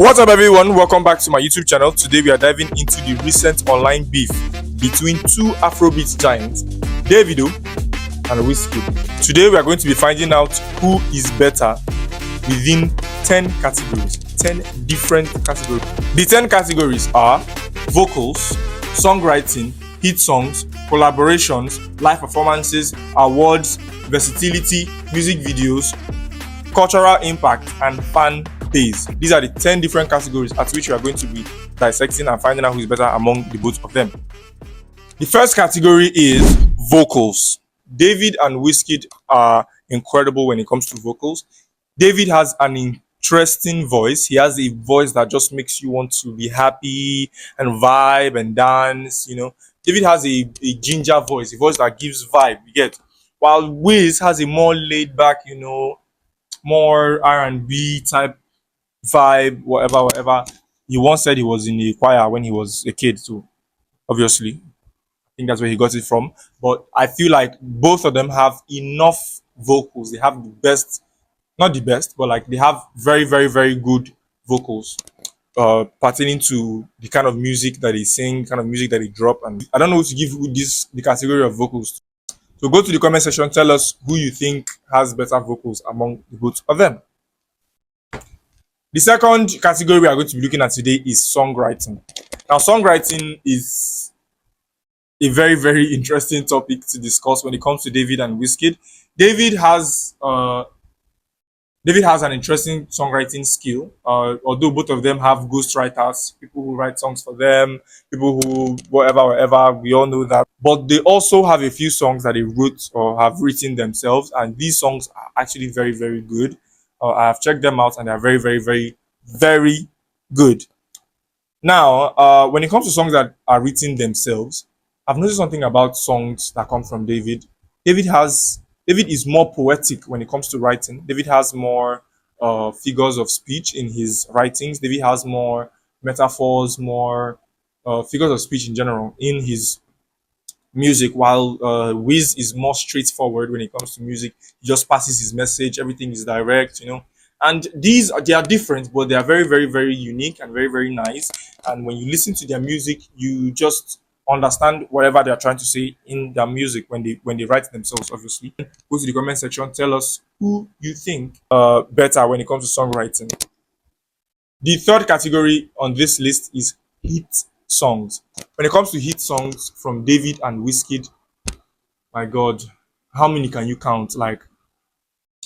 What's up, everyone? Welcome back to my YouTube channel. Today we are diving into the recent online beef between two Afrobeat giants, Davido and Wizkid. Today we are going to be finding out who is better within 10 categories, 10 different categories. The 10 categories are vocals, songwriting, hit songs, collaborations, live performances, awards, versatility, music videos, cultural impact, and fan base. These are the 10 different categories at which we are going to be dissecting and finding out who is better among the both of them. The first category is vocals. David and Wizkid are incredible when it comes to vocals. David has an interesting voice. He has a voice that just makes you want to be happy and vibe and dance. David has a ginger voice, a voice that gives vibe. You get, while Wiz has a more laid back, more R&B type vibe, whatever. He once said he was in the choir when he was a kid, so obviously, I think that's where he got it from. But I feel like both of them have enough vocals. They have the best, not the best, but like they have very, very, very good vocals pertaining to the kind of music that they sing, kind of music that they drop. And I don't know who to give the category of vocals. So go to the comment section, tell us who you think has better vocals among the both of them. The second category we are going to be looking at today is songwriting. Now, songwriting is a very, very interesting topic to discuss when it comes to David and Wizkid. David has an interesting songwriting skill, although both of them have ghostwriters, people who write songs for them, people who whatever, we all know that. But they also have a few songs that they wrote or have written themselves, and these songs are actually very, very good. I have checked them out and they are very, very, very, very good. Now, when it comes to songs that are written themselves, I've noticed something about songs that come from David. David is more poetic when it comes to writing. David has more figures of speech in his writings. David has more metaphors, more figures of speech in general in his music, while Wiz is more straightforward when it comes to music. He just passes his message, everything is direct, And they are different, but they are very, very, very unique and very, very nice. And when you listen to their music, you just understand whatever they are trying to say in their music when they write themselves, obviously. Go to the comment section, tell us who you think better when it comes to songwriting. The third category on this list is hit songs. When it comes to hit songs from David and Wizkid, my God, how many can you count? Like,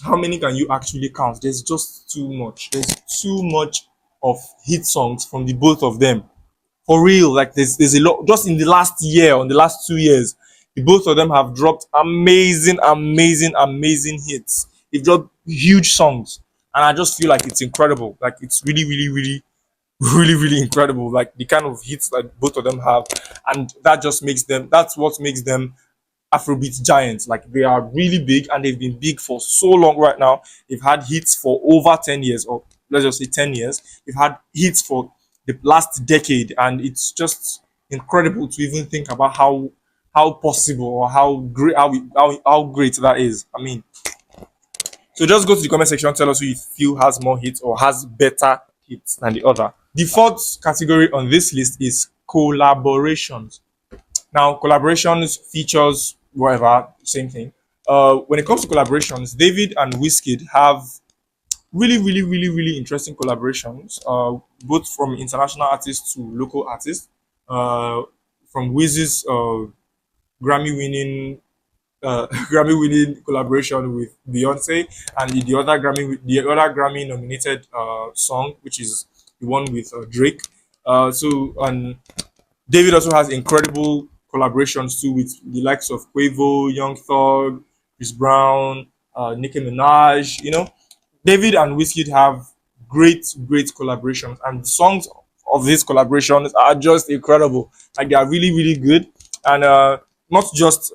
how many can you actually count? There's just too much. There's too much of hit songs from the both of them. For real, like there's a lot. Just in the last year, on the last 2 years, the both of them have dropped amazing, amazing, amazing hits. They've dropped huge songs, and I just feel like it's incredible. Like it's really, really, really, really, really incredible. Like the kind of hits that both of them have, and that's what makes them Afrobeat giants. Like they are really big and they've been big for so long right now. They've had hits for over 10 years, or let's just say 10 years. They've had hits for the last decade, and it's just incredible to even think about how possible or how great how great that is. I mean, so just go to the comment section, tell us who you feel has more hits or has better hits than the other. The fourth category on this list is collaborations. Now, collaborations, features, whatever, same thing. When it comes to collaborations, David and Wizkid have really, really, really, really interesting collaborations, both from international artists to local artists. From Wiz's Grammy-winning Grammy-winning collaboration with Beyonce, and the other Grammy-nominated song, which is the one with Drake. And David also has incredible collaborations too with the likes of Quavo, Young Thug, Chris Brown, Nicki Minaj. David and Wizkid have great, great collaborations, and the songs of these collaborations are just incredible. Like they are really, really good, and not just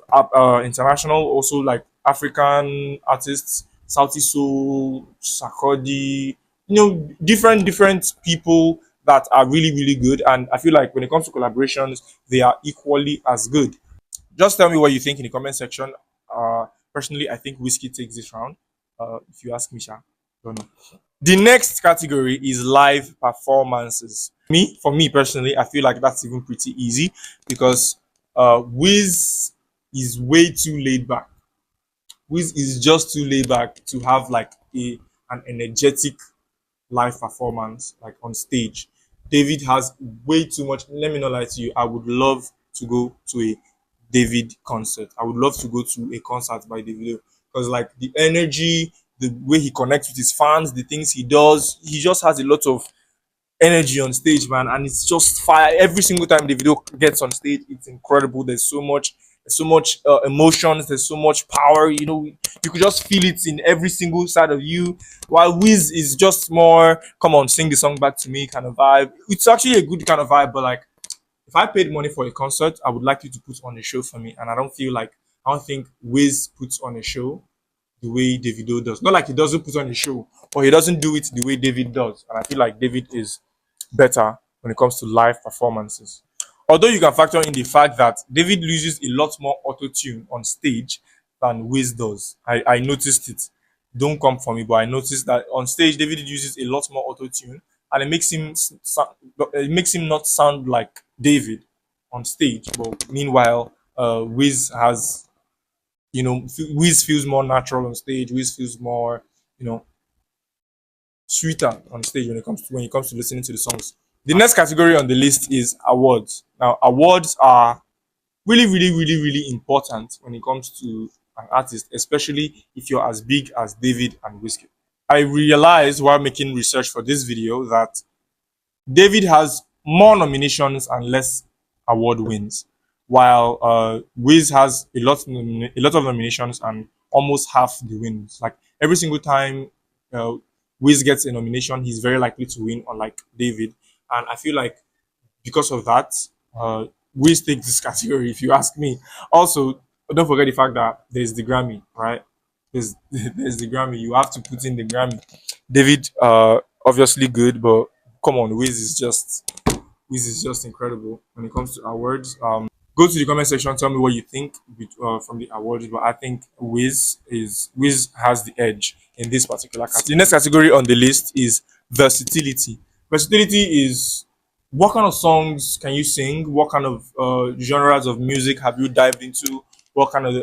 international, also like African artists, Sauti Soul, Sarkodie, different people that are really, really good. And I feel like when it comes to collaborations, they are equally as good. Just tell me what you think in the comment section. Personally, I think Wizkid takes this round. If you ask me, Sha, don't know. The next category is live performances. For me personally, I feel like that's even pretty easy because Wiz is way too laid back. Wiz is just too laid back to have like an energetic live performance like on stage. David has way too much. Let me not lie to you. I would love to go to a David concert. I would love to go to a concert by Davido because like the energy, the way he connects with his fans, the things he does, he just has a lot of energy on stage, man, and it's just fire. Every single time the video gets on stage, it's incredible. There's so much emotions. There's so much power. You know, you could just feel it in every single side of you. While Wiz is just more, come on, sing the song back to me kind of vibe. It's actually a good kind of vibe, but like, if I paid money for a concert, I would like you to put on a show for me, and I don't think Wiz puts on a show the way Davido does. Not like he doesn't put on a show, but he doesn't do it the way David does. And I feel like David is better when it comes to live performances. Although you can factor in the fact that David uses a lot more auto tune on stage than Wiz does. I noticed it. Don't come for me, but I noticed that on stage David uses a lot more auto tune, and it makes him not sound like David on stage. But meanwhile, Wiz has Wiz feels more natural on stage. Wiz feels more you know sweeter on stage when it comes to listening to the songs. The next category on the list is awards. Now, awards are really, really, really, really important when it comes to an artist, especially if you're as big as David and Wizkid. I realized while making research for this video that David has more nominations and less award wins, while Wiz has a lot of nominations and almost half the wins. Like every single time uh, Wiz gets a nomination, he's very likely to win, unlike David. And I feel like because of that, Wiz takes this category, if you ask me. Also, don't forget the fact that there's the Grammy, right? There's the Grammy. You have to put in the Grammy. David, obviously good, but come on, Wiz is just incredible when it comes to awards. Go to the comment section, tell me what you think from the awards. But I think Wiz has the edge in this particular category. The next category on the list is versatility. Versatility is what kind of songs can you sing? What kind of genres of music have you dived into? What kind of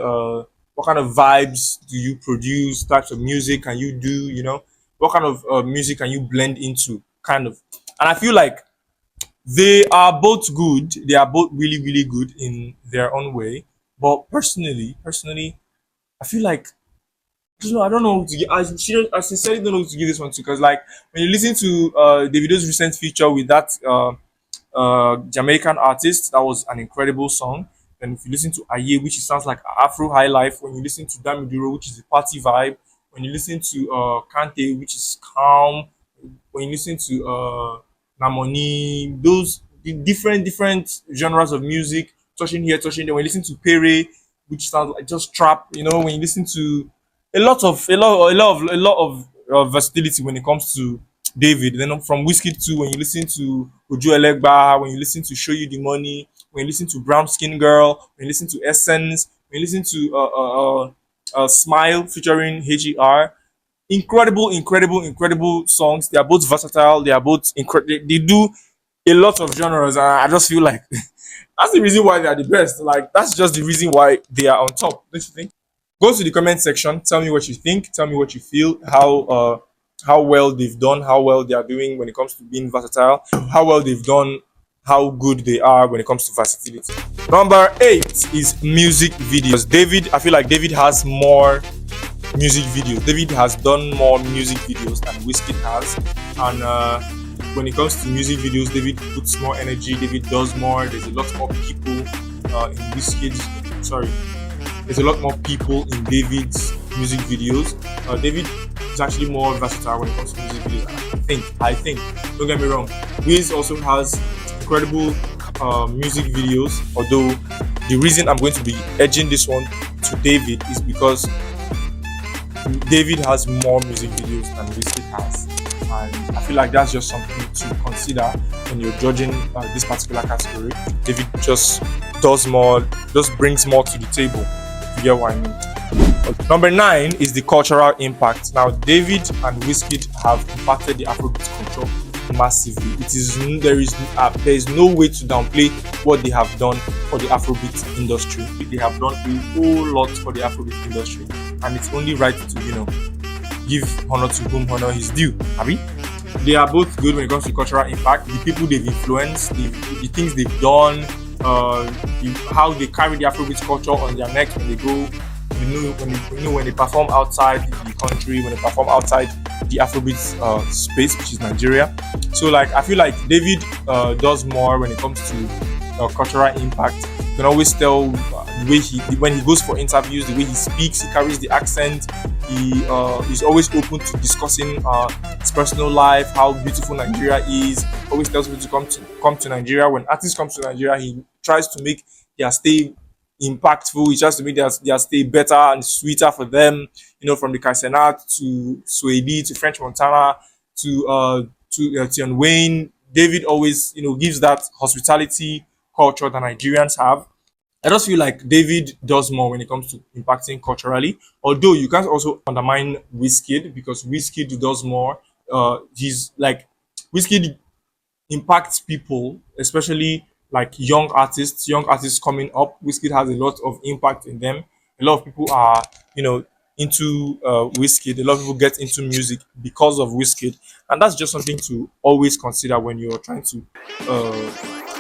vibes do you produce? Types of music can you do? You know, what kind of music can you blend into? Kind of, and I feel like they are both good. They are both really, really good in their own way. But personally, I feel like I don't know who to give. I sincerely don't know who to give this one to because, like, when you listen to Davido's recent feature with that Jamaican artist, that was an incredible song. And if you listen to Aye, which sounds like Afro High Life, when you listen to Damiduro, which is a party vibe, when you listen to Kante, which is calm, when you listen to Namoni, those the different genres of music, touching here, touching there. When you listen to Pere, which sounds like just trap, when you listen to a lot of versatility when it comes to David. Then from Wizkid too, when you listen to Ojo Elegba, when you listen to Show You the Money, when you listen to Brown Skin Girl, when you listen to Essence, when you listen to Smile featuring HER, incredible songs. They are both versatile. They are both incredible. They do a lot of genres, and I just feel like that's the reason why they are the best. Like that's just the reason why they are on top. Don't you think? Go to the comment section. Tell me what you think. Tell me what you feel. How well they've done. How well they are doing when it comes to being versatile. How well they've done. How good they are when it comes to versatility. Number 8 is music videos. I feel like David has more music videos. David has done more music videos than Wizkid has, and when it comes to music videos, David puts more energy. David does more. There's a lot more people in Wizkid's. Sorry, there's a lot more people in David's music videos. David is actually more versatile when it comes to music videos. I think. Don't get me wrong. Wiz also has incredible music videos. Although the reason I'm going to be edging this one to David is because David has more music videos than Wizkid has, and I feel like that's just something to consider when you're judging this particular category. David just does more, just brings more to the table. If you get what I mean. Number 9 is the cultural impact. Now, David and Wizkid have impacted the Afrobeat culture massively. There is no way to downplay what they have done for the Afrobeat industry. They have done a whole lot for the Afrobeat industry, and it's only right to give honor to whom honor is due. Abi? They are both good when it comes to cultural impact. The people they've influenced, the things they've done, how they carry the Afrobeat culture on their neck when they go. When they perform outside the country, when they perform outside the Afrobeat space, which is Nigeria. So, like, I feel like David does more when it comes to cultural impact. You can always tell the way when he goes for interviews, the way he speaks, he carries the accent. He is always open to discussing his personal life, how beautiful Nigeria is. Always tells people to come to Nigeria. When artists come to Nigeria, he tries to make their stay impactful. He tries to make their stay better and sweeter for them. From the Kaisenat to Swahili to French Montana to Tion Wayne. David always gives that hospitality culture that Nigerians have. I just feel like David does more when it comes to impacting culturally. Although you can't also undermine Wizkid, because Wizkid does more. He's like Wizkid impacts people, especially like young artists coming up. Wizkid has a lot of impact in them. A lot of people are, into Wizkid. A lot of people get into music because of Wizkid, and that's just something to always consider when you're trying to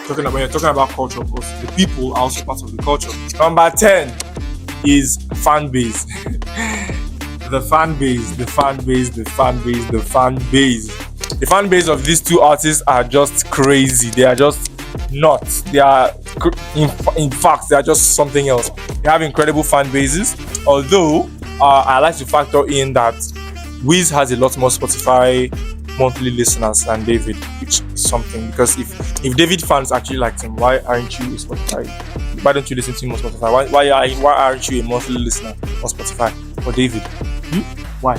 when you're talking about culture. Because the people are also part of the culture. Number 10 is fan base. The fan base, the fan base, the fan base, the fan base. The fan base of these two artists are just crazy. They are just nuts. They are, in fact, they are just something else. They have incredible fan bases. Although I like to factor in that Wiz has a lot more Spotify monthly listeners than David, which is something. Because if David fans actually liked him, why aren't you a Spotify? Why don't you listen to him on Spotify? Why aren't you a monthly listener on Spotify for David? Why?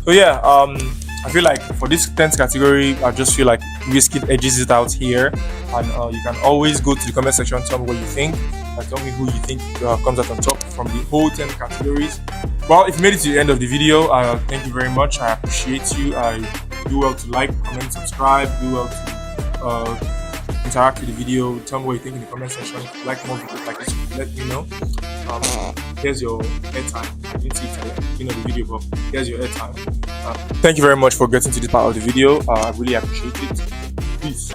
So yeah, I feel like for this 10th category, I just feel like Wizkid edges it out here, and you can always go to the comment section and tell me what you think. Tell me who you think comes out on top from the whole 10 categories. Well, if you made it to the end of the video, thank you very much. I appreciate you. Do well to like, comment, subscribe. Do well to interact with the video. Tell me what you think in the comment section. If you like more videos like this, let me know. Here's your airtime. I didn't see it at the beginning of the video, but here's your airtime. Thank you very much for getting to this part of the video. I really appreciate it. Peace.